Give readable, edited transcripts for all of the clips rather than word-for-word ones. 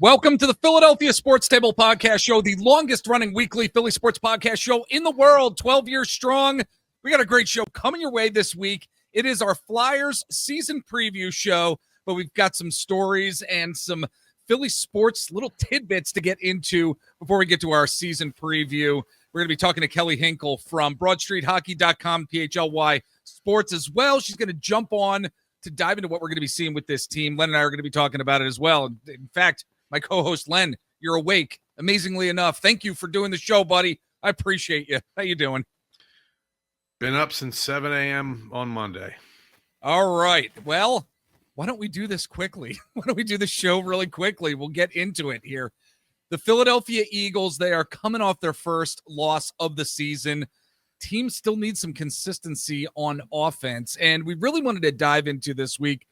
Welcome to the Philadelphia Sports Table Podcast Show, the longest-running weekly Philly sports podcast show in the world, 12 years strong. We got a great show coming your way this week. It is our Flyers season preview show, but we've got some stories and some Philly sports little tidbits to get into before we get to our season preview. We're going to be talking to Kelly Hinkle from BroadStreetHockey.com, PHLY Sports as well. She's going to jump on to dive into what we're going to be seeing with this team. Len and I are going to be talking about it as well. In fact, my co-host, Len, you're awake, amazingly enough. Thank you for doing the show, buddy. I appreciate you. How you doing? Been up since 7 a.m. on Monday. All right. Well, why don't we do this quickly? Why don't we do the show really quickly? We'll get into it here. The Philadelphia Eagles, they are coming off their first loss of the season. Team still needs some consistency on offense, and we really wanted to dive into this week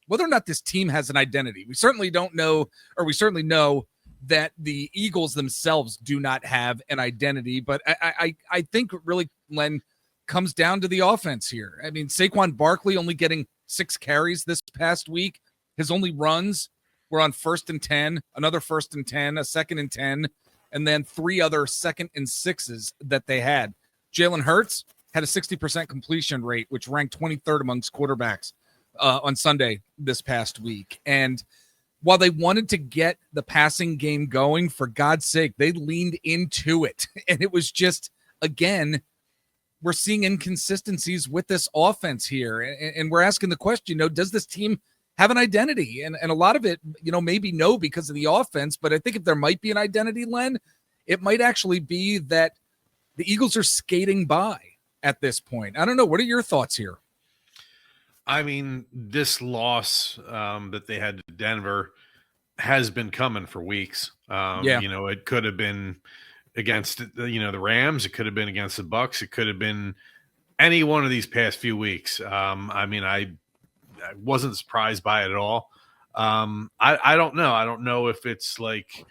whether or not this team has an identity. We certainly don't know, or we certainly know that the Eagles themselves do not have an identity, but I think really, Len, comes down to the offense here. I mean, Saquon Barkley only getting 6 carries this past week. His only runs were on 1st and 10, another 1st and 10, a 2nd and 10, and then 3 other 2nd and 6s that they had. Jalen Hurts had a 60% completion rate, which ranked 23rd amongst quarterbacks on Sunday this past week. And while they wanted to get the passing game going, for God's sake, they leaned into it. And it was just, again, we're seeing inconsistencies with this offense here. And we're asking the question, does this team have an identity? And a lot of it, maybe no because of the offense. But I think if there might be an identity, Len, it might actually be that the Eagles are skating by at this point. I don't know. What are your thoughts here? I mean, this loss that they had to Denver has been coming for weeks. It could have been against, the Rams. It could have been against the Bucks. It could have been any one of these past few weeks. I wasn't surprised by it at all. I don't know. I don't know if it's like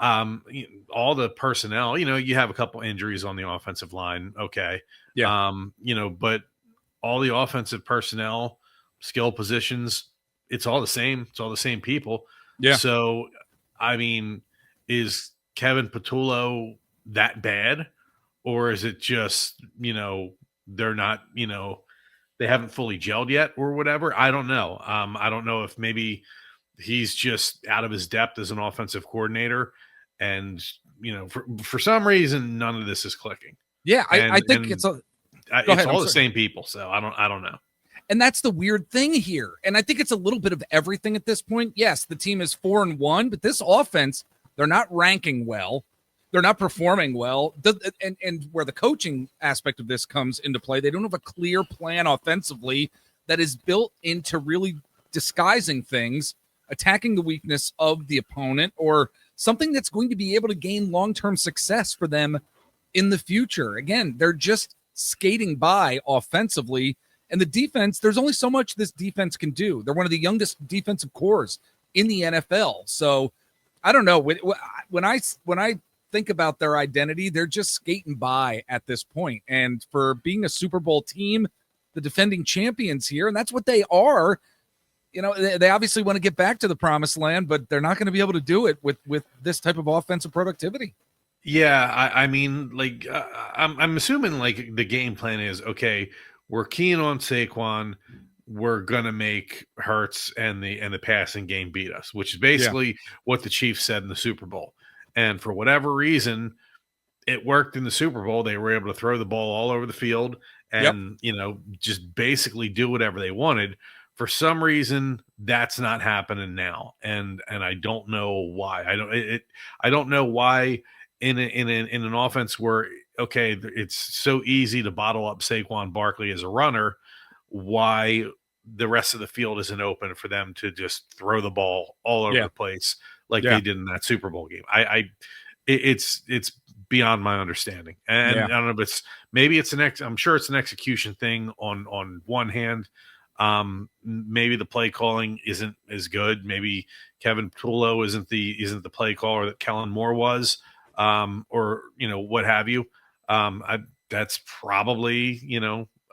all the personnel, you have a couple injuries on the offensive line. Okay. Yeah. But all the offensive personnel, skill positions, it's all the same. It's all the same people. Yeah. So, I mean, is Kevin Patullo that bad? Or is it just, they're not, they haven't fully gelled yet or whatever? I don't know. I don't know if maybe he's just out of his depth as an offensive coordinator. And, for some reason, none of this is clicking. Yeah, I think it's all the same people. So I don't know. And that's the weird thing here. And I think it's a little bit of everything at this point. Yes, the team is 4-1, but this offense, they're not ranking well. They're not performing well. And where the coaching aspect of this comes into play, they don't have a clear plan offensively that is built into really disguising things, attacking the weakness of the opponent, or something that's going to be able to gain long-term success for them in the future. Again, they're just skating by offensively, and the defense, there's only so much this defense can do. They're one of the youngest defensive cores in the NFL. So I don't know. When I think about their identity, they're just skating by at this point. And for being a Super Bowl team, the defending champions here, and that's what they are, they obviously want to get back to the promised land, but they're not going to be able to do it with this type of offensive productivity. Yeah, I'm assuming like the game plan is, okay, we're keen on Saquon. We're gonna make Hurts and the passing game beat us, which is basically what the Chiefs said in the Super Bowl. And for whatever reason, it worked in the Super Bowl. They were able to throw the ball all over the field and just basically do whatever they wanted. For some reason, that's not happening now, and I don't know why. I don't know why. In an offense where, okay, it's so easy to bottle up Saquon Barkley as a runner, why the rest of the field isn't open for them to just throw the ball all over the place like they did in that Super Bowl game. It's beyond my understanding. And I don't know, but I'm sure it's an execution thing on one hand. Maybe the play calling isn't as good. Maybe Kevin Patullo isn't the play caller that Kellen Moore was. Or what have you. That's probably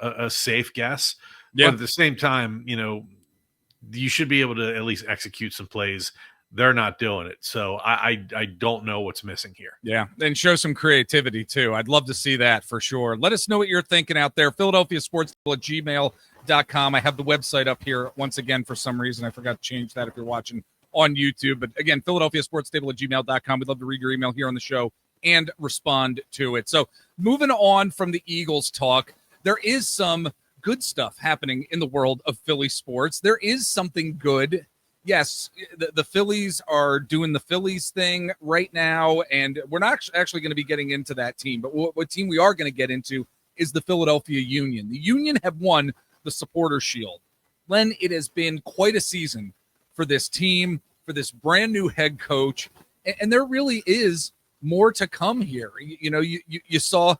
a safe guess. But at the same time, you should be able to at least execute some plays they're not doing it. So I don't know what's missing here. Yeah, and show some creativity too. I'd love to see that for sure. Let us know what you're thinking out there. PhiladelphiaSports@gmail.com. I have the website up here once again for some reason. I forgot to change that if you're watching on YouTube. But again, PhiladelphiaSportsTable@gmail.com. We'd love to read your email here on the show and respond to it. So moving on from the Eagles talk, there is some good stuff happening in the world of Philly sports. There is something good. Yes, the Phillies are doing the Phillies thing right now, and we're not actually going to be getting into that team. But what team we are going to get into is the Philadelphia Union. The Union have won the Supporters Shield. Len, it has been quite a season for this team, for this brand new head coach, and there really is more to come here. You saw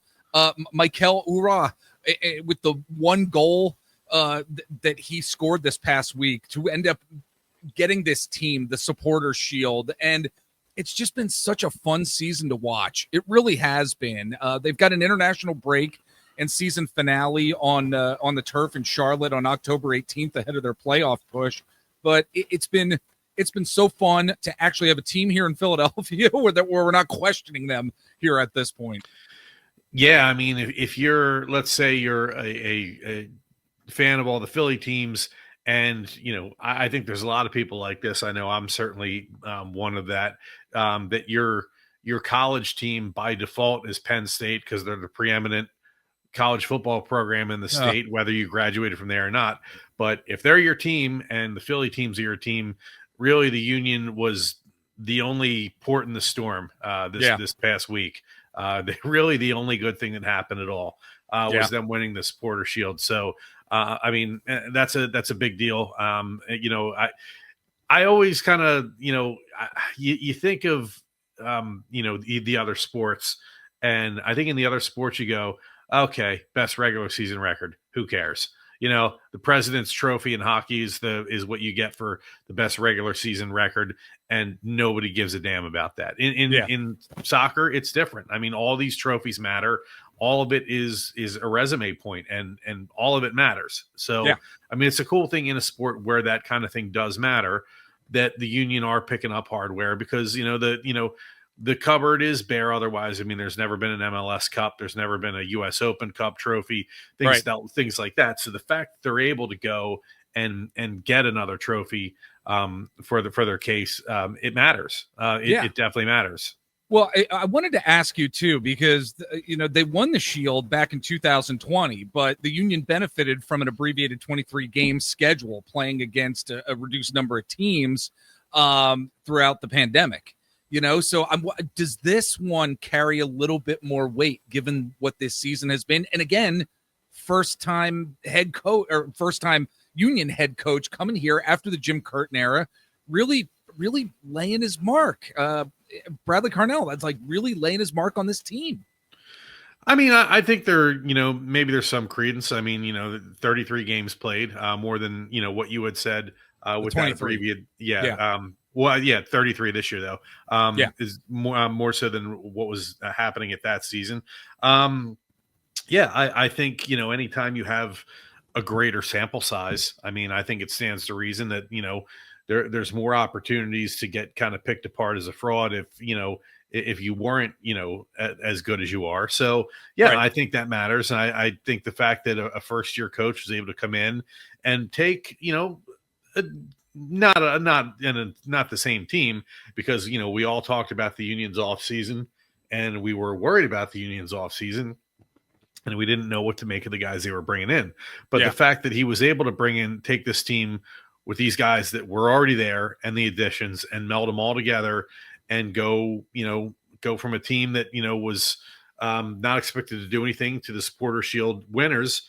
Mikel Ura with the one goal that he scored this past week to end up getting this team the Supporters Shield, and it's just been such a fun season to watch. It really has been. They've got an international break and season finale on the turf in Charlotte on October 18th ahead of their playoff push. But it's been so fun to actually have a team here in Philadelphia where we're not questioning them here at this point. Yeah, I mean, if you're, let's say you're a fan of all the Philly teams, and, I think there's a lot of people like this. I know I'm certainly one of that, that your college team by default is Penn State because they're the preeminent college football program in the state, whether you graduated from there or not. But if they're your team and the Philly teams are your team, really the Union was the only port in the storm this past week. Really the only good thing that happened at all was them winning the Supporter Shield. So, I mean, that's a big deal. I always kind of, you think of, the other sports, and I think in the other sports you go, okay, best regular season record. Who cares? The President's Trophy in hockey is what you get for the best regular season record, and nobody gives a damn about that. In soccer, it's different. I mean, all these trophies matter. All of it is a resume point, and all of it matters. So, I mean, it's a cool thing in a sport where that kind of thing does matter, that the Union are picking up hardware, because the cupboard is bare. Otherwise, I mean, there's never been an MLS Cup. There's never been a U.S. Open Cup trophy, things like that. So the fact that they're able to go and get another trophy for their case, it matters. It definitely matters. Well, I wanted to ask you too, because they won the Shield back in 2020, but the Union benefited from an abbreviated 23-game schedule, playing against a reduced number of teams throughout the pandemic. So does this one carry a little bit more weight given what this season has been? And again, first-time Union head coach coming here after the Jim Curtin era, really laying his mark. Bradley Carnell, that's like really laying his mark on this team. I mean, I think maybe there's some credence. I mean, 33 games played, more than, what you had said with that abbreviated. 33 this year, though, is more so than what was happening at that season. I think, anytime you have a greater sample size, I mean, I think it stands to reason that, there's more opportunities to get kind of picked apart as a fraud if you weren't, as good as you are. So, I think that matters. And I think the fact that a first-year coach was able to come in and take, not the same team, because, we all talked about the Union's off season, and we were worried about the Union's off season, and we didn't know what to make of the guys they were bringing in. But the fact that he was able to take this team with these guys that were already there and the additions, and meld them all together and go from a team that, was not expected to do anything to the Supporter Shield winners,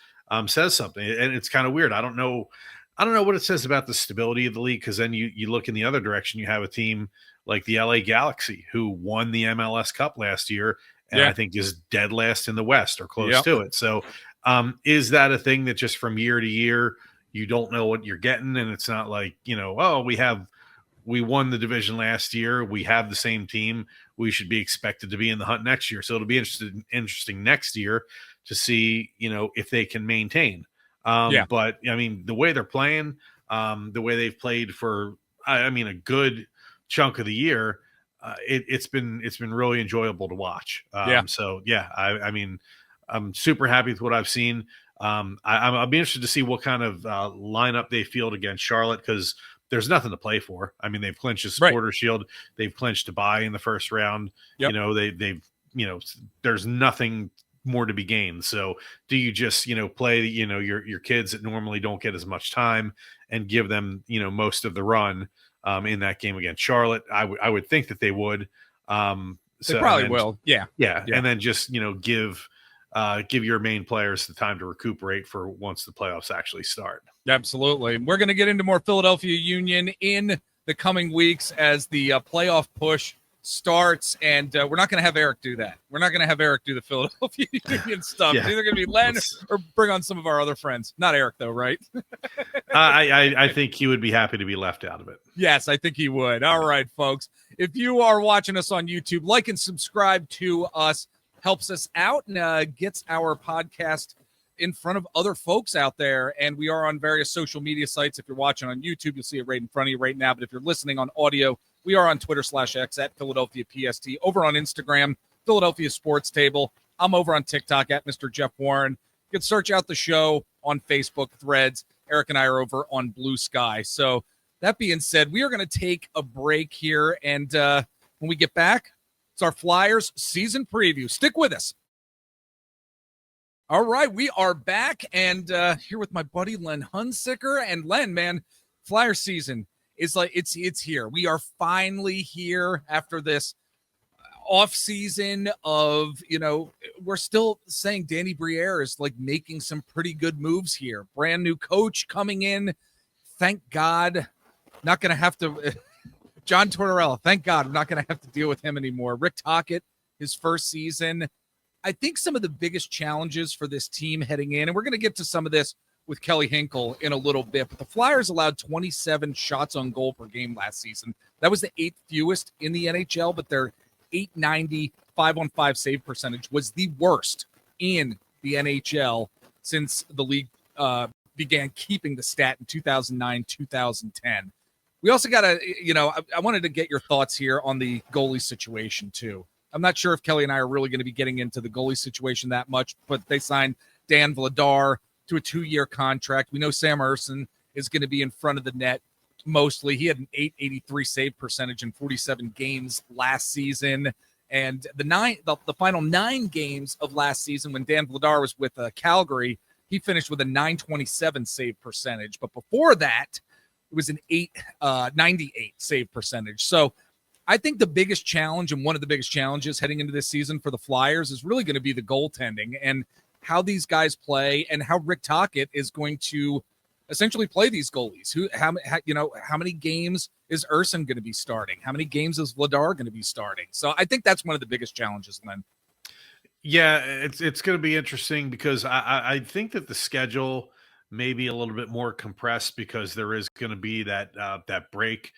says something. And it's kind of weird. I don't know what it says about the stability of the league, because then you look in the other direction. You have a team like the LA Galaxy, who won the MLS Cup last year, and I think is dead last in the West or close to it. So is that a thing that just from year to year you don't know what you're getting? And it's not like, we won the division last year, we have the same team, we should be expected to be in the hunt next year. So it'll be interesting next year to see, if they can maintain. But I mean, the way they're playing, the way they've played for, a good chunk of the year, it's been really enjoyable to watch. Yeah. So yeah, I mean, I'm super happy with what I've seen. I'll be interested to see what kind of lineup they field against Charlotte, because there's nothing to play for. I mean, they've clinched a Right. supporter shield, they've clinched a bye in the first round. Yep. You know, they've there's nothing more to be gained. So do you just play your kids that normally don't get as much time and give them most of the run in that game against Charlotte? I would think that they would. They So and probably then will. Yeah. yeah, Yeah. and then just give your main players the time to recuperate for once the playoffs actually start. Absolutely. We're going to get into more Philadelphia Union in the coming weeks as the playoff push starts, and we're not going to have Eric do that. We're not going to have Eric do the Philadelphia Union stuff. Yeah. It's either going to be Len or bring on some of our other friends. Not Eric, though, right? I think he would be happy to be left out of it. Yes, I think he would. All right, folks. If you are watching us on YouTube, like and subscribe to us. Helps us out and gets our podcast in front of other folks out there. And we are on various social media sites. If you're watching on YouTube, you'll see it right in front of you right now. But if you're listening on audio, we are on Twitter/X at Philadelphia PST, over on Instagram, Philadelphia Sports Table. I'm over on TikTok at Mr. Jeff Warren. You can search out the show on Facebook, Threads. Eric and I are over on Blue Sky. So that being said, we are going to take a break here. And when we get back, it's our Flyers season preview. Stick with us. All right, we are back and here with my buddy Len Hunsicker. And Len, man, Flyer season is like it's here. We are finally here after this off season of we're still saying Danny Briere is like making some pretty good moves here. Brand new coach coming in. Thank God, not going to have to. John Tortorella, thank God I'm not going to have to deal with him anymore. Rick Tocchet, his first season. I think some of the biggest challenges for this team heading in, and we're going to get to some of this with Kelly Hinkle in a little bit, but the Flyers allowed 27 shots on goal per game last season. That was the 8th fewest in the NHL, but their .890 5-on-5 save percentage was the worst in the NHL since the league began keeping the stat in 2009, 2010. We also got to, I wanted to get your thoughts here on the goalie situation, too. I'm not sure if Kelly and I are really going to be getting into the goalie situation that much, but they signed Dan Vladar to a 2-year contract. We know Sam Ersson is going to be in front of the net mostly. He had an .883 save percentage in 47 games last season. And the final 9 games of last season when Dan Vladar was with Calgary, he finished with a .927 save percentage. But before that, it was an .898 save percentage. So I think the biggest challenge and one of the biggest challenges heading into this season for the Flyers is really going to be the goaltending and how these guys play and how Rick Tocchet is going to essentially play these goalies. How many games is Ersson going to be starting? How many games is Vladar going to be starting? So I think that's one of the biggest challenges, Len. Yeah, it's going to be interesting because I think that the schedule may be a little bit more compressed because there is going to be that break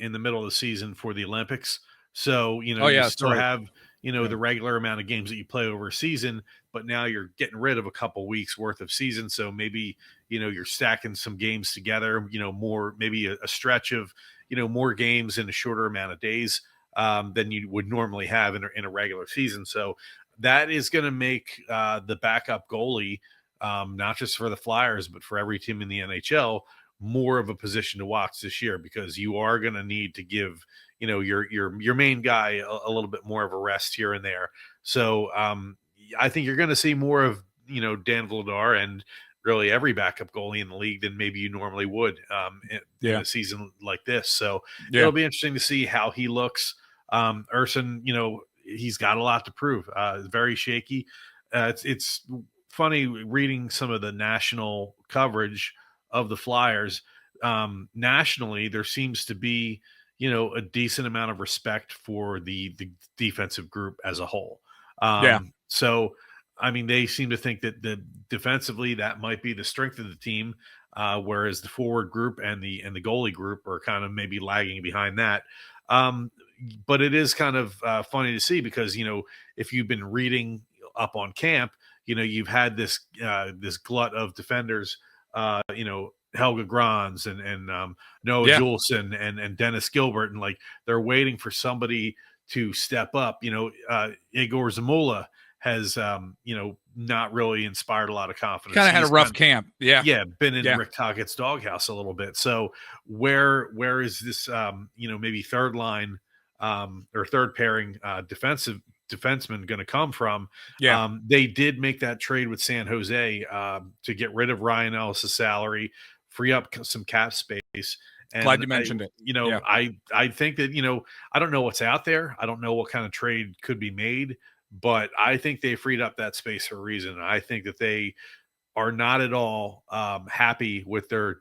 in the middle of the season for the Olympics. So, you still have, the regular amount of games that you play over a season, but now you're getting rid of a couple weeks worth of season. So maybe, you're stacking some games together, more, maybe a stretch of, more games in a shorter amount of days than you would normally have in a regular season. So that is going to make the backup goalie, not just for the Flyers, but for every team in the NHL, more of a position to watch this year, because you are going to need to give, your main guy a little bit more of a rest here and there. So I think you're going to see more of, Dan Vladar and really every backup goalie in the league than maybe you normally would in a season like this. So it'll be interesting to see how he looks. Ersson, he's got a lot to prove. Very shaky. It's funny reading some of the national coverage of the Flyers. Nationally, there seems to be, a decent amount of respect for the defensive group as a whole. So, I mean, they seem to think that defensively that might be the strength of the team, whereas the forward group and the goalie group are kind of maybe lagging behind that. But it is kind of funny to see because, if you've been reading up on camp, you've had this glut of defenders, Helga Grans and Noah Yeah. Juleson and Dennis Gilbert, and like they're waiting for somebody to step up. Igor Zamula has not really inspired a lot of confidence. Kind of had a He's rough camp. Yeah. been in Yeah. Rick Tochet's doghouse a little bit. So where is this maybe third line or third pairing defenseman going to come from? Yeah. They did make that trade with San Jose to get rid of Ryan Ellis's salary, free up some cap space. Glad And you mentioned it. Yeah. I think that I don't know what's out there. I don't know what kind of trade could be made, but I think they freed up that space for a reason. And I think that they are not at all happy with their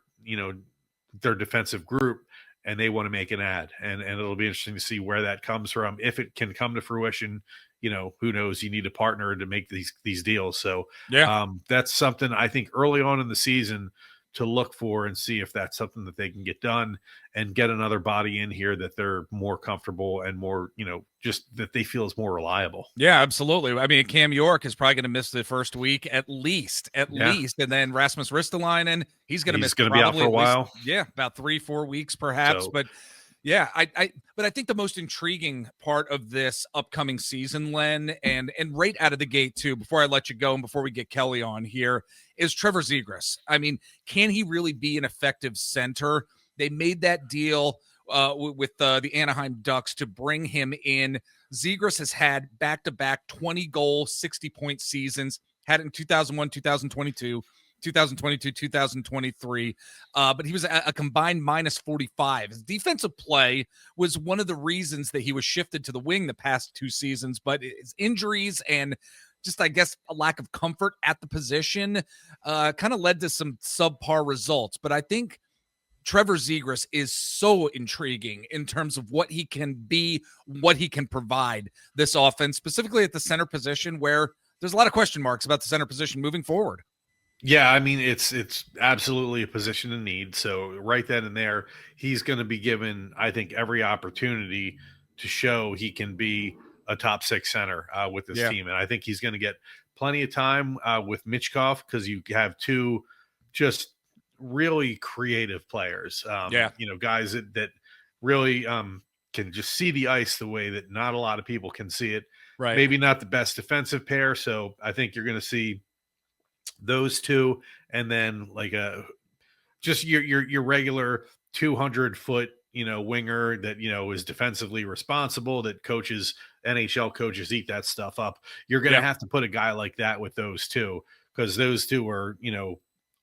defensive group, and they want to make an ad. And it'll be interesting to see where that comes from. If it can come to fruition, who knows? You need a partner to make these deals. So Yeah. that's something I think early on in the season to look for and see if that's something that they can get done and get another body in here that they're more comfortable and more, just that they feel is more reliable. Yeah, absolutely. I mean, Cam York is probably going to miss the first week at least. And then Rasmus Ristolainen, he's going to miss going to be out for a while. About 3-4 weeks perhaps. But yeah, but I think the most intriguing part of this upcoming season, Len, and right out of the gate too, before I let you go and before we get Kelly on here, is Trevor Zegras. I mean, can he really be an effective center? They made that deal with the Anaheim Ducks to bring him in. Zegras has had back-to-back 20-goal, 60-point seasons, had it in 2001, 2022, 2023. But he was a combined minus 45. His defensive play was one of the reasons that he was shifted to the wing the past 2 seasons, but his injuries and just, I guess, a lack of comfort at the position kind of led to some subpar results. But I think Trevor Zegras is so intriguing in terms of what he can be, what he can provide this offense, specifically at the center position, where there's a lot of question marks about the center position moving forward. Yeah, I mean, it's absolutely a position in need. So right then and there, he's going to be given, I think, every opportunity to show he can be a top 6 center with this team. And I think he's going to get plenty of time with Michkov because you have 2 just really creative players. Guys that really can just see the ice the way that not a lot of people can see it. Right. Maybe not the best defensive pair. So I think you're going to see those 2, and then like just your regular 200-foot winger that is defensively responsible, that NHL coaches eat that stuff up. You're going to have to put a guy like that with those 2, because those 2 are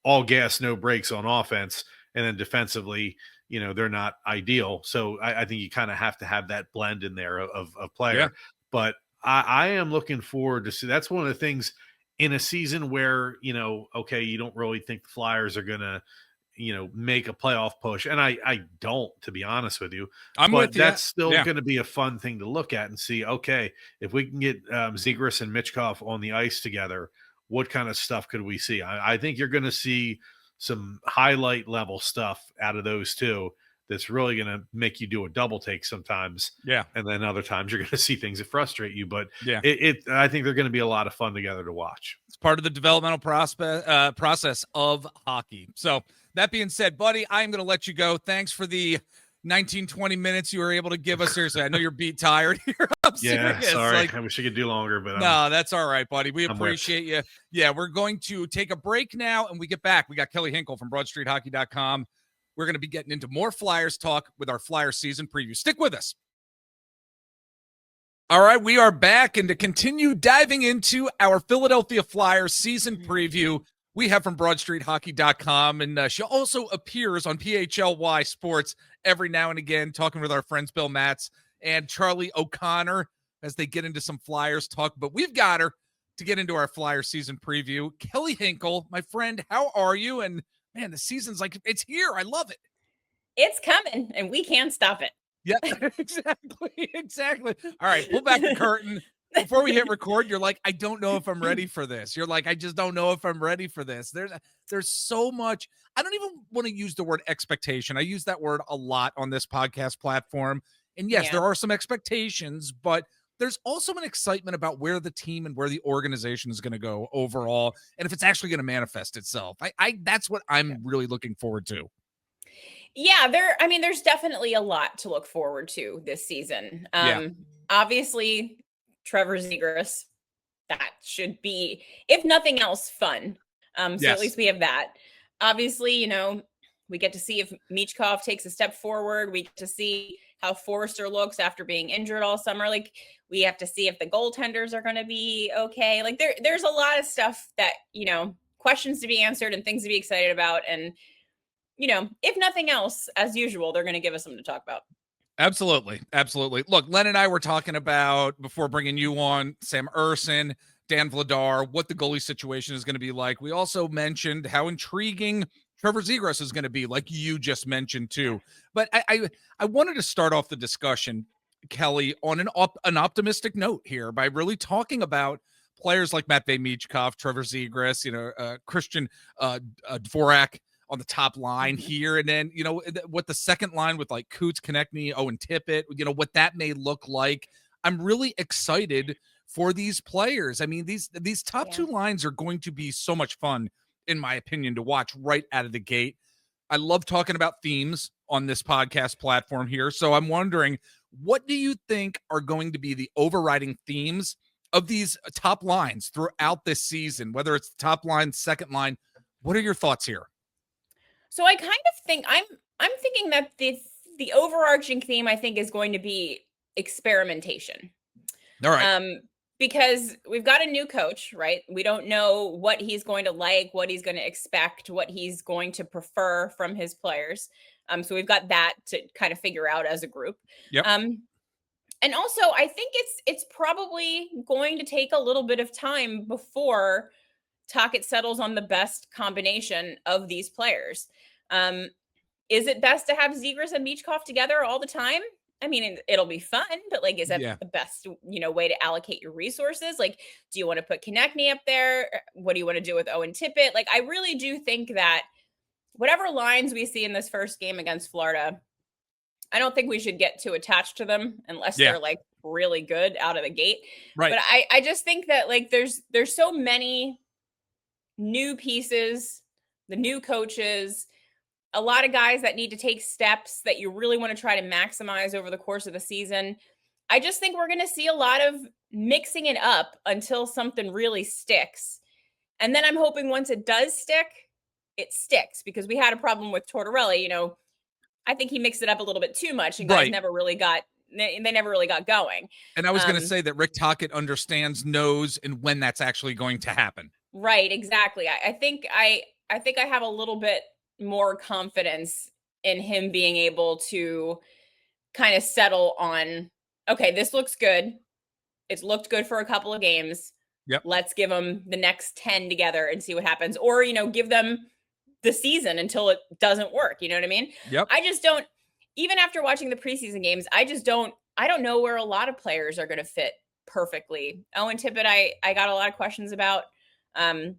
all gas no brakes on offense, and then defensively they're not ideal. So I think you kind of have to have that blend in there of player. But I am looking forward to see. That's one of the things in a season where, you don't really think the Flyers are going to, make a playoff push. And I don't, to be honest with you. But that's still going to be a fun thing to look at and see, okay, if we can get Zegras and Michkov on the ice together, what kind of stuff could we see? I think you're going to see some highlight level stuff out of those 2 that's really going to make you do a double take sometimes. Yeah. And then other times you're going to see things that frustrate you. But I think they're going to be a lot of fun together to watch. It's part of the developmental process of hockey. So that being said, buddy, I'm going to let you go. Thanks for the 19-20 minutes you were able to give us. Seriously, I know you're beat tired here. I'm serious. Sorry. I wish I could do longer, but no, that's all right, buddy. We appreciate you. Yeah, we're going to take a break now, and we get back. We got Kelly Hinkle from BroadStreetHockey.com. We're going to be getting into more Flyers talk with our Flyers season preview. Stick with us. All right, we are back, and to continue diving into our Philadelphia Flyers season preview, we have from BroadStreetHockey.com, and she also appears on PHLY Sports every now and again, talking with our friends Bill Matz and Charlie O'Connor as they get into some Flyers talk. But we've got her to get into our Flyers season preview. Kelly Hinkle, my friend, how are you? And man, the season's like, it's here. I love it. It's coming, and we can't stop it. Yeah, exactly. All right, pull back the curtain. Before we hit record, you're like, I don't know if I'm ready for this. You're like, I just don't know if I'm ready for this. There's so much. I don't even want to use the word expectation. I use that word a lot on this podcast platform. And yes, there are some expectations, but there's also an excitement about where the team and where the organization is going to go overall, and if it's actually going to manifest itself. That's what I'm really looking forward to. Yeah, there's definitely a lot to look forward to this season. Obviously, Trevor Zegras, that should be, if nothing else, fun. So at least we have that. Obviously, we get to see if Michkov takes a step forward. We get to see how Foerester looks after being injured all summer. Like, we have to see if the goaltenders are going to be okay. Like, there's a lot of stuff that, questions to be answered and things to be excited about. And, if nothing else, as usual, they're going to give us something to talk about. Absolutely. Look, Len and I were talking about, before bringing you on, Sam Erson, Dan Vladar, what the goalie situation is going to be like. We also mentioned how intriguing Trevor Zegras is going to be, like you just mentioned too. But I wanted to start off the discussion, Kelly, on an optimistic note here by really talking about players like Matvei Michkov, Trevor Zegras, Christian Dvorak on the top line here. And then, what the second line with like Coots, Konechny, Owen Tippett, what that may look like. I'm really excited for these players. I mean, these top two lines are going to be so much fun, in my opinion, to watch right out of the gate. I love talking about themes on this podcast platform here. So I'm wondering, what do you think are going to be the overriding themes of these top lines throughout this season, whether it's the top line, second line? What are your thoughts here? So I kind of think I'm thinking that the overarching theme, I think, is going to be experimentation. All right. Because we've got a new coach, right? We don't know what he's going to like, what he's going to expect, what he's going to prefer from his players. So we've got that to kind of figure out as a group. Yep. And also, I think it's probably going to take a little bit of time before Tocchet settles on the best combination of these players. Is it best to have Zegras and Michkov together all the time? I mean, it'll be fun, but like, is that the best, way to allocate your resources? Like, do you want to put Konechny up there? What do you want to do with Owen Tippett? Like, I really do think that whatever lines we see in this first game against Florida, I don't think we should get too attached to them unless they're like really good out of the gate. Right. But I just think that like, there's so many new pieces, the new coaches, a lot of guys that need to take steps that you really want to try to maximize over the course of the season. I just think we're going to see a lot of mixing it up until something really sticks. And then I'm hoping once it does stick, it sticks, because we had a problem with Tortorelli. I think he mixed it up a little bit too much and guys never really got going. And I was going to say that Rick Tocchet understands, knows, and when that's actually going to happen. Right. Exactly. I think I have a little bit more confidence in him being able to kind of settle on, okay, this looks good. It's looked good for a couple of games. Yep. Let's give them the next 10 together and see what happens. Or, give them the season until it doesn't work. You know what I mean? Yep. I just don't, even after watching the preseason games, I don't know where a lot of players are going to fit perfectly. Owen Tippett, I got a lot of questions about. I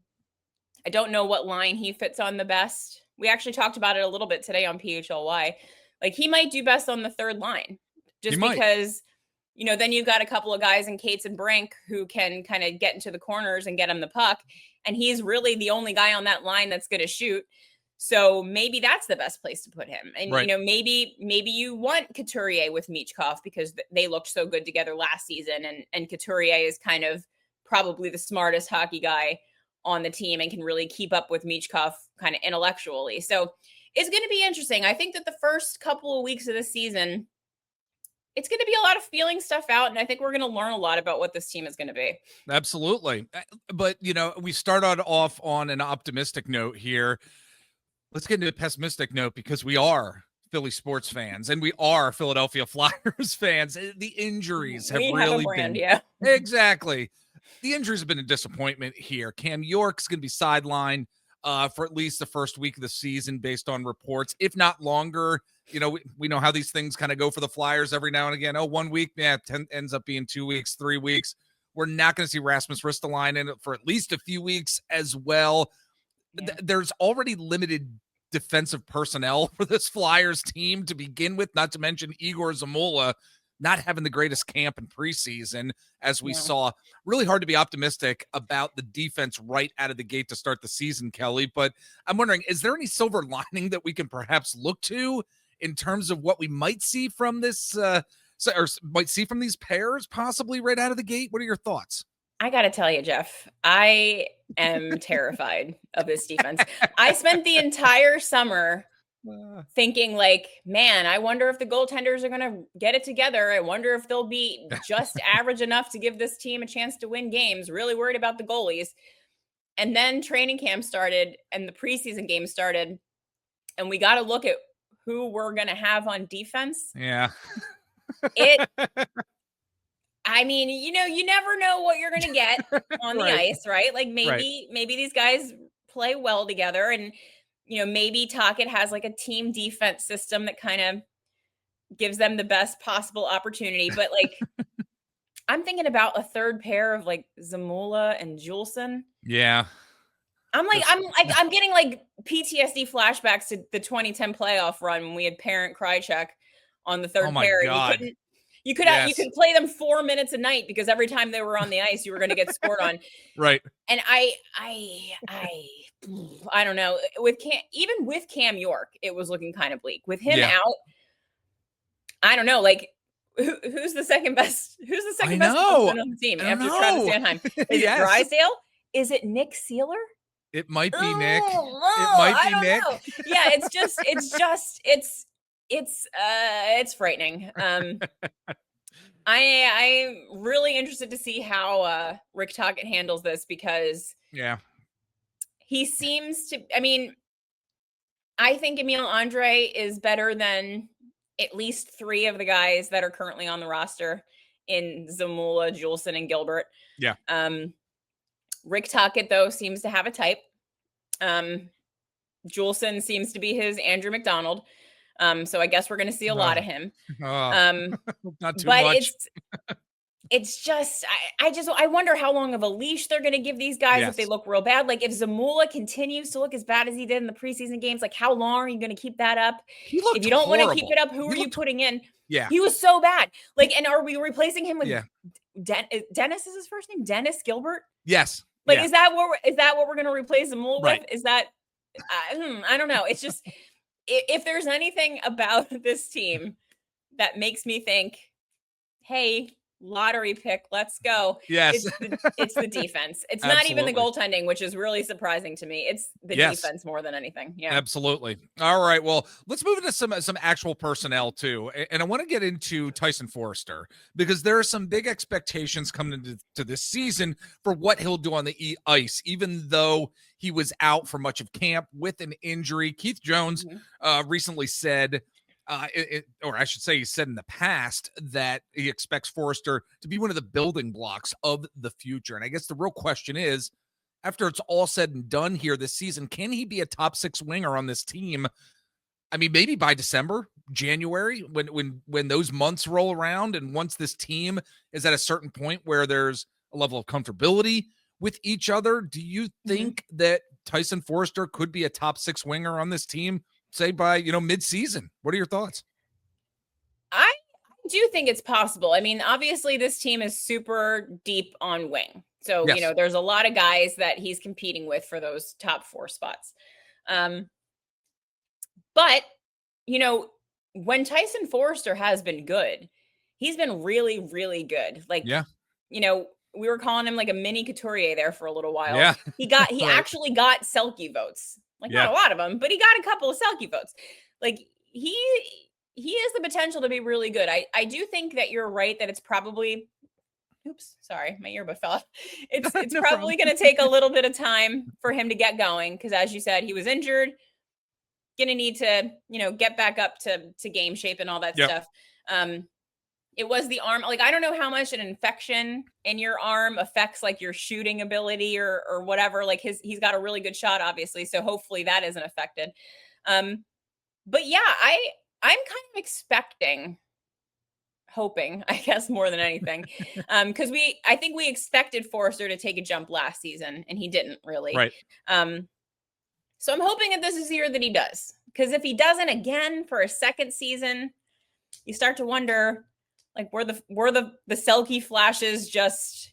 don't know what line he fits on the best. We actually talked about it a little bit today on PHLY. Like, he might do best on the third line just because, then you've got a couple of guys in Cates and Brink who can kind of get into the corners and get him the puck. And he's really the only guy on that line that's going to shoot. So maybe that's the best place to put him. And, maybe you want Couturier with Michkov because they looked so good together last season. And Couturier is kind of probably the smartest hockey guy on the team and can really keep up with Michkov kind of intellectually. So it's going to be interesting. I think that the first couple of weeks of the season, it's going to be a lot of feeling stuff out. And I think we're going to learn a lot about what this team is going to be. Absolutely. But, we started off on an optimistic note here. Let's get into a pessimistic note, because we are Philly sports fans and we are Philadelphia Flyers fans. The injuries have really been. Yeah. Exactly. The injuries have been a disappointment here. Cam York's going to be sidelined for at least the first week of the season based on reports, if not longer. We know how these things kind of go for the Flyers every now and again. 1 week, ends up being 2 weeks, 3 weeks. We're not going to see Rasmus Ristolainen for at least a few weeks as well. Yeah. There's already limited defensive personnel for this Flyers team to begin with, not to mention Igor Zamula not having the greatest camp in preseason, as we Yeah. saw. Really hard to be optimistic about the defense right out of the gate to start the season, Kelly. But I'm wondering, is there any silver lining that we can perhaps look to in terms of what we might see from this, or might see from these pairs possibly right out of the gate? What are your thoughts? I got to tell you, Jeff, I am terrified of this defense. I spent the entire summer thinking like, man, I wonder if the goaltenders are going to get it together. I wonder if they'll be just average enough to give this team a chance to win games. Really worried about the goalies. And then training camp started and the preseason game started. And we got to look at who we're going to have on defense. Yeah. I mean, you never know what you're going to get on the ice, right? Like maybe these guys play well together and, maybe Tocchet has like a team defense system that kind of gives them the best possible opportunity. But like, I'm thinking about a third pair of like Zamula and Juleson. Yeah. I'm getting like PTSD flashbacks to the 2010 playoff run when we had Parent Krychek on the third pair. God. You could play them 4 minutes a night because every time they were on the ice, you were going to get scored on. Right. And I don't know. Even with Cam York, it was looking kind of bleak. With him out, I don't know. Like, who's the second best? Who's the second best person on the team after Travis Sanheim? Is it Drysdale? Is it Nick Seeler? It might be Nick. It might be Nick. Yeah, it's frightening. I'm really interested to see how Rick Tocchet handles this because he seems to. I mean, I think Emil Andre is better than at least 3 of the guys that are currently on the roster in Zamula, Juleson, and Gilbert. Yeah. Rick Tocchet, though, seems to have a type. Juleson seems to be his Andrew McDonald. So I guess we're going to see a lot of him. Not too much. It's just, I wonder how long of a leash they're going to give these guys if they look real bad. Like if Zamula continues to look as bad as he did in the preseason games, like how long are you going to keep that up? If you don't want to keep it up, who are you putting in? Yeah. He was so bad. Like, and are we replacing him with Dennis is his first name? Dennis Gilbert? Yes. Like, is that what we're going to replace Zamula with? Is that, I don't know. It's just, if there's anything about this team that makes me think, hey, lottery pick, let's go. Yes. It's the defense. It's not even the goaltending, which is really surprising to me. It's the defense more than anything. Yeah. Absolutely. All right. Well, let's move into some actual personnel too. And I want to get into Tyson Foerester because there are some big expectations coming into this season for what he'll do on the ice, even though he was out for much of camp with an injury. Keith Jones recently said, or I should say he said in the past that he expects Foerester to be one of the building blocks of the future. And I guess the real question is, after it's all said and done here this season, can he be a top 6 winger on this team? I mean, maybe by December, January, when those months roll around and once this team is at a certain point where there's a level of comfortability with each other, do you think that Tyson Foerester could be a top 6 winger on this team, say by, mid-season? What are your thoughts? I do think it's possible. I mean, obviously this team is super deep on wing. So, there's a lot of guys that he's competing with for those top 4 spots. But, when Tyson Foerester has been good, he's been really, really good. Like, we were calling him like a mini Couturier there for a little while. Yeah. He actually got Selke votes. Like not a lot of them, but he got a couple of Selke votes. Like he has the potential to be really good. I do think that you're right that it's probably, oops, sorry, my earbud fell off. It's probably going to take a little bit of time for him to get going. Cause as you said, he was injured, going to need to, get back up to game shape and all that stuff. It was the arm. Like, I don't know how much an infection in your arm affects like your shooting ability or whatever. Like he's got a really good shot, obviously. So hopefully that isn't affected. But yeah, I'm kind of hoping, I guess, more than anything. Cause I think we expected Foerester to take a jump last season and he didn't really. Right. So I'm hoping that this is the year that he does. Cause if he doesn't again for a second season, you start to wonder, Like were the Selke flashes just,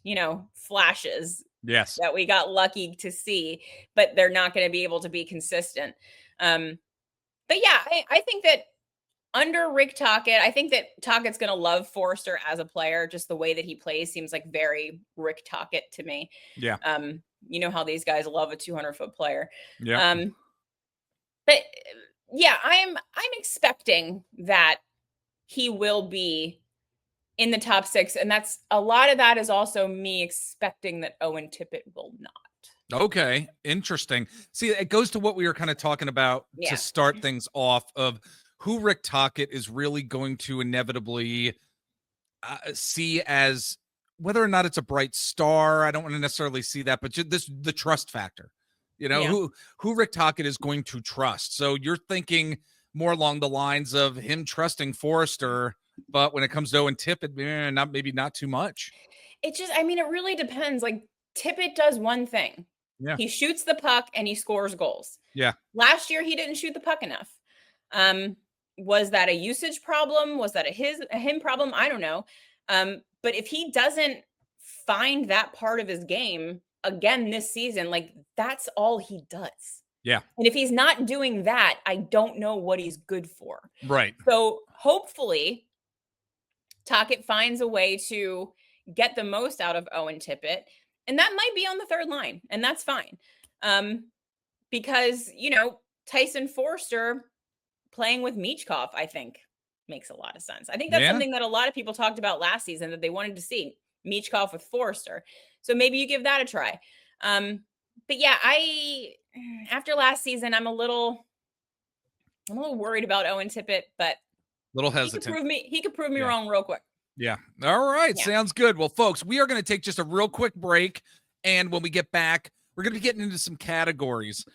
flashes Yes. that we got lucky to see, but they're not going to be able to be consistent. But yeah, I think that under Rick Tocchet, I think that Tocchet's going to love Foerester as a player. Just the way that he plays seems like very Rick Tocchet to me. Yeah. You know how these guys love a 200-foot player. Yeah. But yeah, I'm expecting that he will be in the top 6, and that's a lot of that is also me expecting that Owen Tippett will not. Okay, interesting. See, it goes to what we were kind of talking about to start things off of who Rick Tocchet is really going to inevitably see as whether or not it's a bright star. I don't want to necessarily see that, but the trust factor. Who Rick Tocchet is going to trust. So you're thinking more along the lines of him trusting Foerester, but when it comes to Owen Tippett, not too much. It really depends. Like Tippett does one thing. Yeah. He shoots the puck and he scores goals. Yeah. Last year, he didn't shoot the puck enough. Was that a usage problem? Was that a him problem? I don't know. But if he doesn't find that part of his game again this season, like that's all he does. Yeah. And if he's not doing that, I don't know what he's good for. Right. So hopefully Tocchet finds a way to get the most out of Owen Tippett. And that might be on the third line, and that's fine. Because, Tyson Foerster playing with Michkov, I think, makes a lot of sense. I think that's something that a lot of people talked about last season that they wanted to see, Michkov with Foerster. So maybe you give that a try. But yeah, after last season, I'm a little worried about Owen Tippett, but a little hesitant. He could prove me wrong real quick. Yeah. All right. Yeah. Sounds good. Well, folks, we are going to take just a real quick break. And when we get back, we're going to be getting into some categories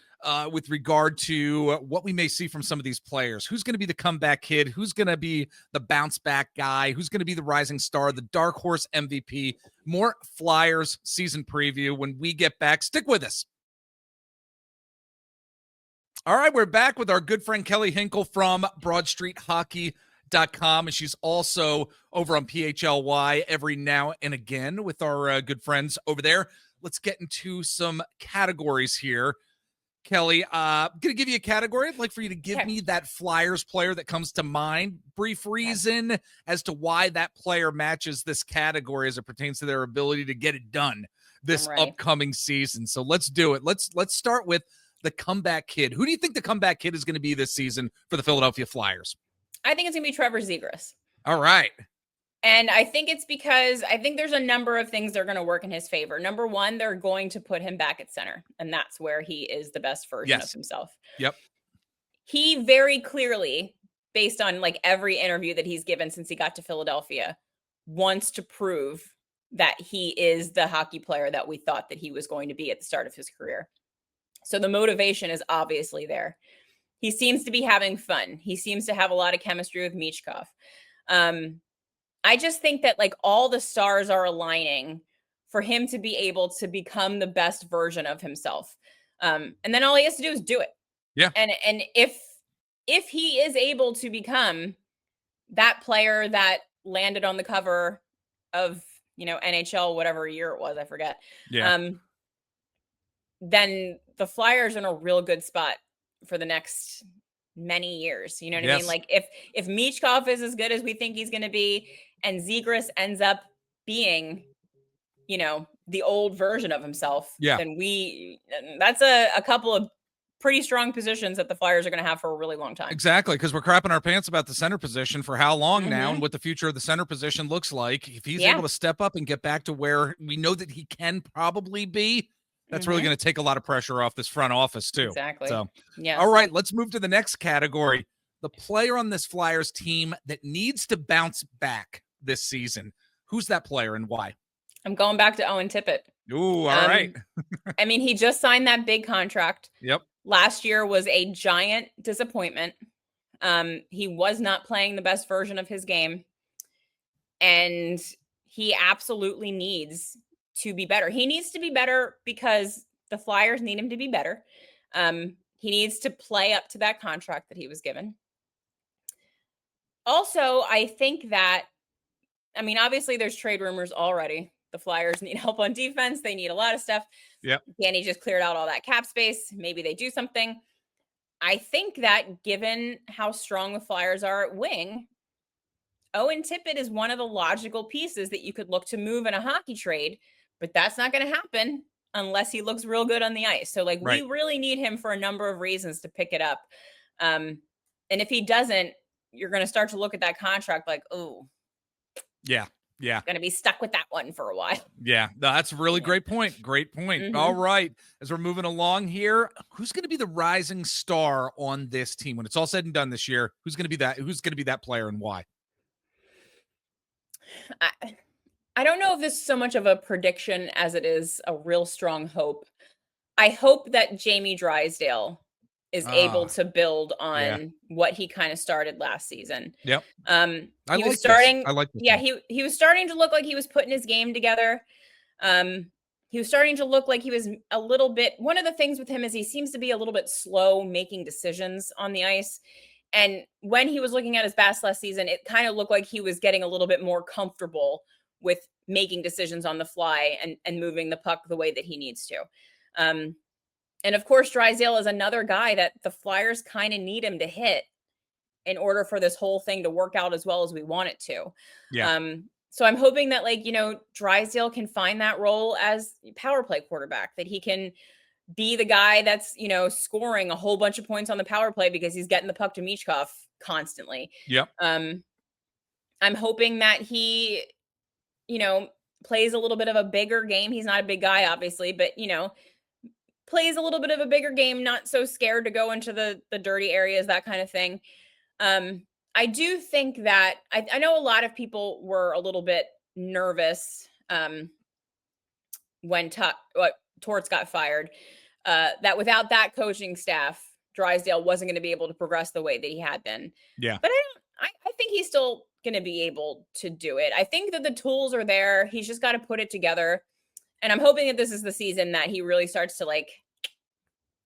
with regard to what we may see from some of these players. Who's going to be the comeback kid? Who's going to be the bounce back guy? Who's going to be the rising star, the dark horse MVP? More Flyers season preview when we get back. Stick with us. All right. We're back with our good friend Kelly Hinkle from BroadStreetHockey.com, and she's also over on PHLY every now and again with our good friends over there. Let's get into some categories here. Kelly, I'm going to give you a category. I'd like for you to give me that Flyers player that comes to mind. Brief reason as to why that player matches this category as it pertains to their ability to get it done this upcoming season. So let's do it. Let's start with the comeback kid. Who do you think the comeback kid is going to be this season for the Philadelphia Flyers? I think it's going to be Trevor Zegras. All right. And I think it's because I think there's a number of things that are going to work in his favor. Number one, they're going to put him back at center, and that's where he is the best version of himself. Yep. He very clearly, based on like every interview that he's given since he got to Philadelphia, wants to prove that he is the hockey player that we thought that he was going to be at the start of his career. So the motivation is obviously there. He seems to be having fun. He seems to have a lot of chemistry with Michkov. I just think that like all the stars are aligning for him to be able to become the best version of himself. And then all he has to do is do it. Yeah. And if he is able to become that player that landed on the cover of, NHL, whatever year it was, I forget. Yeah. Then the Flyers are in a real good spot for the next many years. You know what I mean? Like if Michkov is as good as we think he's going to be, and Zegras ends up being, the old version of himself, then that's a couple of pretty strong positions that the Flyers are going to have for a really long time. Exactly, because we're crapping our pants about the center position for how long now and what the future of the center position looks like. If he's able to step up and get back to where we know that he can probably be, that's really going to take a lot of pressure off this front office too. Exactly. So, yeah. All right, let's move to the next category. The player on this Flyers team that needs to bounce back this season. Who's that player and why? I'm going back to Owen Tippett. Ooh, all right. I mean, he just signed that big contract. Yep. Last year was a giant disappointment. He was not playing the best version of his game. And he absolutely needs to be better. He needs to be better because the Flyers need him to be better. He needs to play up to that contract that he was given. Also, I think that I mean, obviously there's trade rumors already. The Flyers need help on defense. They need a lot of stuff. Yep. Danny just cleared out all that cap space. Maybe they do something. I think that given how strong the Flyers are at wing, Owen Tippett is one of the logical pieces that you could look to move in a hockey trade, but that's not going to happen unless he looks real good on the ice. So like Right. we really need him for a number of reasons to pick it up. And if he doesn't, you're going to start to look at that contract like, oh, Yeah. going to be stuck with that one for a while. Yeah. No, that's a really great point. Great point. All right. As we're moving along here, who's going to be the rising star on this team when it's all said and done this year? Who's going to be that? Who's going to be that player and why? I don't know if this is so much of a prediction as it is a real strong hope. I hope that Jamie Drysdale is able to build on what he kind of started last season. Yep. He was starting. I like this. Yeah, he was starting to look like he was putting his game together. He was starting to look like he was a little bit. One of the things with him is he seems to be a little bit slow making decisions on the ice. And when he was looking at his best last season, it kind of looked like he was getting a little bit more comfortable with making decisions on the fly and moving the puck the way that he needs to. And of course, Drysdale is another guy that the Flyers kind of need him to hit in order for this whole thing to work out as well as we want it to. Yeah. So I'm hoping that Drysdale can find that role as power play quarterback, that he can be the guy that's, scoring a whole bunch of points on the power play because he's getting the puck to Michkov constantly. Yep. I'm hoping that he, plays a little bit of a bigger game. He's not a big guy, obviously, but, plays a little bit of a bigger game, not so scared to go into the dirty areas, that kind of thing. I do think that I know a lot of people were a little bit nervous when Torts got fired, that without that coaching staff, Drysdale wasn't going to be able to progress the way that he had been. Yeah. But I think he's still going to be able to do it. I think that the tools are there. He's just got to put it together. And I'm hoping that this is the season that he really starts to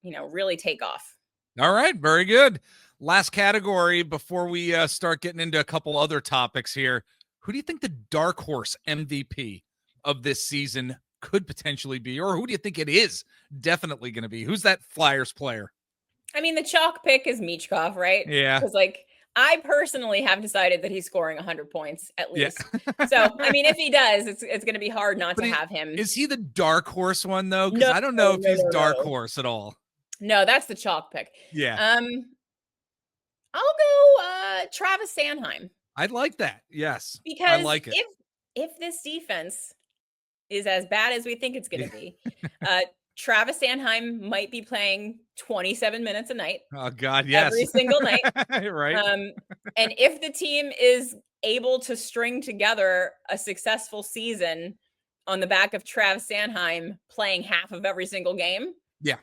really take off. All right. Very good. Last category before we start getting into a couple other topics here. Who do you think the dark horse MVP of this season could potentially be? Or who do you think it is definitely going to be? Who's that Flyers player? I mean, the chalk pick is Michkov, right? Yeah. Because I personally have decided that he's scoring 100 points at least. Yeah. So, I mean, if he does, it's going to be hard not to have him. Is he the dark horse one, though? Because I don't know if he's dark horse at all. No, that's the chalk pick. Yeah. I'll go Travis Sanheim. I'd like that. Yes. Because I like it. If this defense is as bad as we think it's going to be, Travis Sanheim might be playing 27 minutes a night. Oh, God, yes. Every single night. Right. And if the team is able to string together a successful season on the back of Travis Sanheim playing half of every single game, yeah,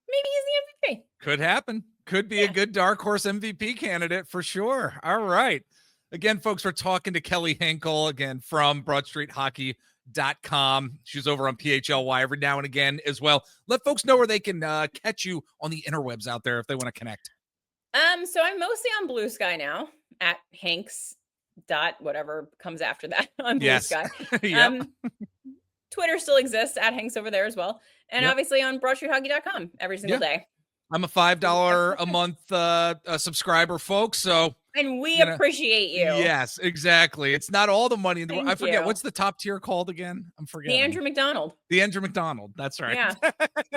maybe he's the MVP. Could happen. Could be a good dark horse MVP candidate for sure. All right. Again, folks, we're talking to Kelly Hinkle, again, from BroadStreetHockey.com. She's over on PHLY every now and again as well. Let folks know where they can catch you on the interwebs out there if they want to connect. So I'm mostly on Blue Sky now at Hanks dot whatever comes after that on Blue Sky. Yep. Twitter still exists at Hanks over there as well. And obviously on BroadStreetHockey.com every single day. I'm a $5 a month subscriber, folks. So, and we appreciate you. Yes, exactly. It's not all the money in the world. I forget what's the top tier called again. I'm forgetting. The Andrew McDonald. The Andrew McDonald. That's right. Yeah.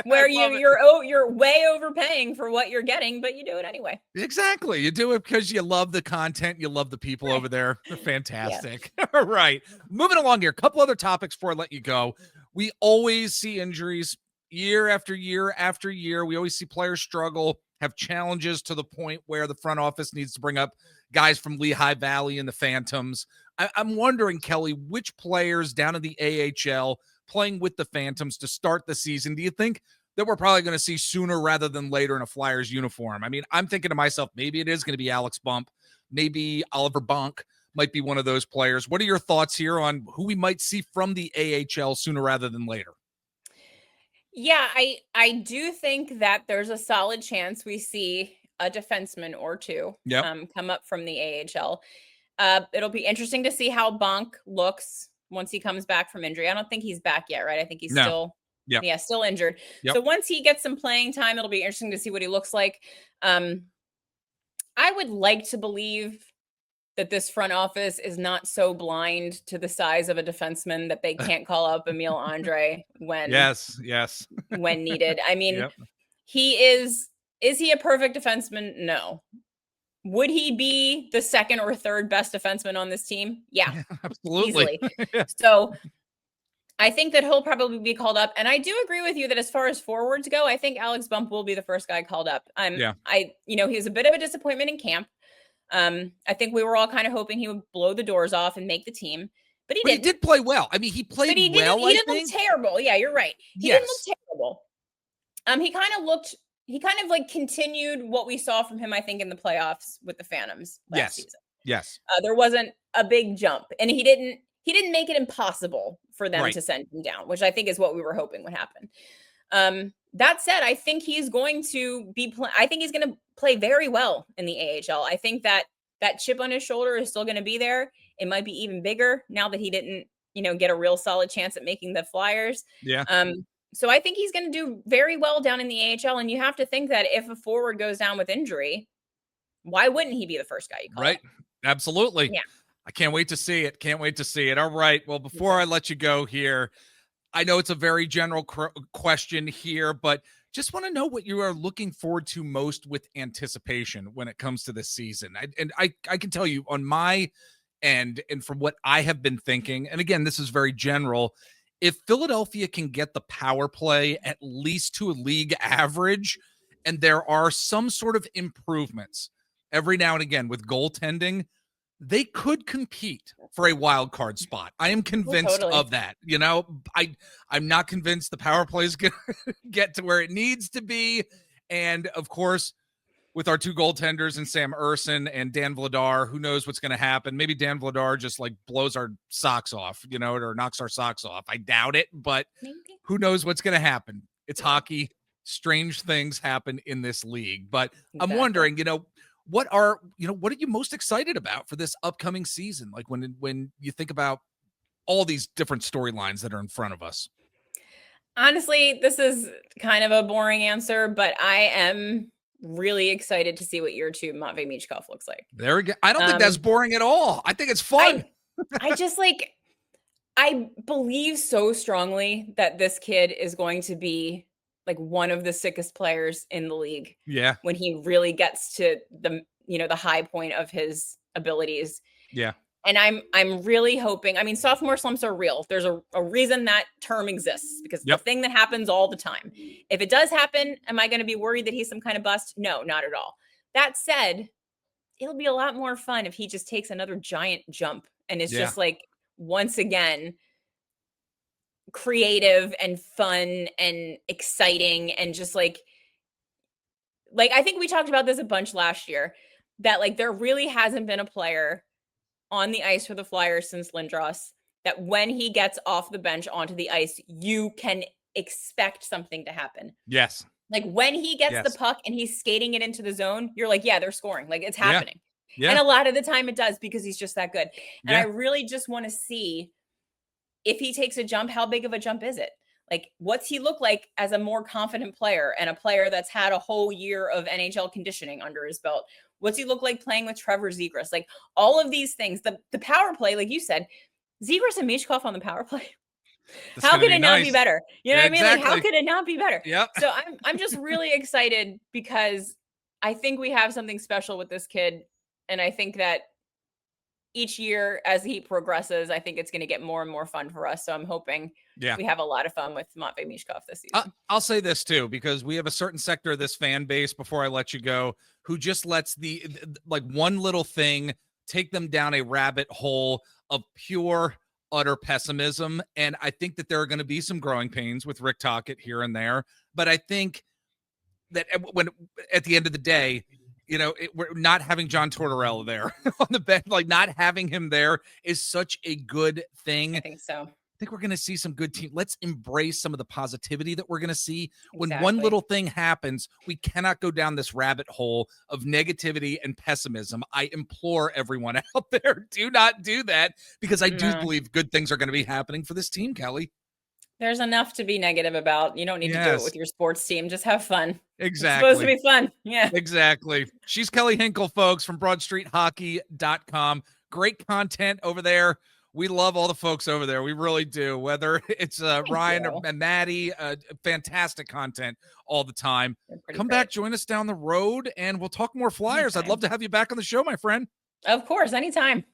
Where you're way overpaying for what you're getting, but you do it anyway. Exactly. You do it because you love the content. You love the people over there. They're fantastic. Yeah. All right. Moving along here. A couple other topics before I let you go. We always see injuries. Year after year after year, we always see players struggle, have challenges to the point where the front office needs to bring up guys from Lehigh Valley and the Phantoms. I'm wondering, Kelly, which players down in the AHL playing with the Phantoms to start the season do you think that we're probably going to see sooner rather than later in a Flyers uniform? I mean, I'm thinking to myself, maybe it is going to be Alex Bump. Maybe Oliver Bonk might be one of those players. What are your thoughts here on who we might see from the AHL sooner rather than later? Yeah, I do think that there's a solid chance we see a defenseman or two come up from the AHL. It'll be interesting to see how Bonk looks once he comes back from injury. I don't think he's back yet, right? I think he's still injured. Yep. So once he gets some playing time, it'll be interesting to see what he looks like. I would like to believe that this front office is not so blind to the size of a defenseman that they can't call up Emile Andre when when needed. I mean, he is he a perfect defenseman? No. Would he be the second or third best defenseman on this team? Yeah, absolutely. Easily. So I think that he'll probably be called up. And I do agree with you that as far as forwards go, I think Alex Bump will be the first guy called up. He's a bit of a disappointment in camp. I think we were all kind of hoping he would blow the doors off and make the team, but he did play well. I mean, he played well. He didn't look terrible. Yeah, you're right. He didn't look terrible. He kind of like continued what we saw from him, I think, in the playoffs with the Phantoms last season. Yes. There wasn't a big jump, and he didn't make it impossible for them to send him down, which I think is what we were hoping would happen. That said, I think he's going to I think he's going to play very well in the AHL. I think that chip on his shoulder is still going to be there. It might be even bigger now that he didn't, get a real solid chance at making the Flyers. Yeah. So I think he's going to do very well down in the AHL. And you have to think that if a forward goes down with injury, why wouldn't he be the first guy you call? Right. Absolutely. Yeah. I can't wait to see it. All right. Well, before I let you go here, I know it's a very general question here, but just want to know what you are looking forward to most with anticipation when it comes to this season. I can tell you on my end, and from what I have been thinking, and again, this is very general, if Philadelphia can get the power play at least to a league average, and there are some sort of improvements every now and again with goaltending, they could compete for a wild card spot. I am convinced of that. I'm not convinced the power play is going to get to where it needs to be. And of course, with our two goaltenders and Sam Erson and Dan Vladar, who knows what's going to happen? Maybe Dan Vladar just like blows our socks off, or knocks our socks off. I doubt it, but who knows what's going to happen? It's hockey. Strange things happen in this league, but I'm wondering, what are you most excited about for this upcoming season? Like when you think about all these different storylines that are in front of us. Honestly, this is kind of a boring answer, but I am really excited to see what year 2 Matvei Michkov looks like. There we go. I don't think that's boring at all. I think it's fun. I just I believe so strongly that this kid is going to be like one of the sickest players in the league. Yeah. When he really gets to the high point of his abilities. Yeah. And I'm really hoping, sophomore slumps are real. There's a reason that term exists, because it's a thing that happens all the time. If it does happen, am I going to be worried that he's some kind of bust? No, not at all. That said, it'll be a lot more fun if he just takes another giant jump and is just like, once again, creative and fun and exciting, and just like I think we talked about this a bunch last year, that like there really hasn't been a player on the ice for the Flyers since Lindros that when he gets off the bench onto the ice, you can expect something to happen. Yes. Like when he gets the puck and he's skating it into the zone, you're like, yeah, they're scoring. Like it's happening. Yeah. And a lot of the time it does, because he's just that good. And I really just want to see, if he takes a jump, how big of a jump is it? Like, what's he look like as a more confident player, and a player that's had a whole year of NHL conditioning under his belt? What's he look like playing with Trevor Zegras? Like all of these things, the power play, like you said, Zegras and Michkov on the power play. How could it not be better? You know what I mean? Like, how could it not be better? Yeah. So I'm just really excited, because I think we have something special with this kid. And I think that each year as he progresses, I think it's going to get more and more fun for us. So I'm hoping we have a lot of fun with Matvei Michkov this season. I'll say this too, because we have a certain sector of this fan base, before I let you go, who just lets the one little thing take them down a rabbit hole of pure, utter pessimism. And I think that there are going to be some growing pains with Rick Tocchet here and there. But I think that when at the end of the day, we're not having John Tortorella there on the bench, like not having him there is such a good thing. I think so. think we're going to see some good team. Let's embrace some of the positivity that we're going to see. When one Exactly. little thing happens, we cannot go down this rabbit hole of negativity and pessimism. I implore everyone out there, do not do that, because I do No. believe good things are going to be happening for this team, Kelly. There's enough to be negative about. You don't need to do it Yes. with your sports team. Just have fun. It's supposed to Exactly. be fun. Yeah. Exactly. She's Kelly Hinkle, folks, from BroadStreetHockey.com. Great content over there. We love all the folks over there. We really do. Whether it's Ryan you. or Maddie, fantastic content all the time. They're pretty Come great. back, join us down the road, and we'll talk more Flyers. I'd Anytime. love to have you back on the show, my friend. Of course, anytime.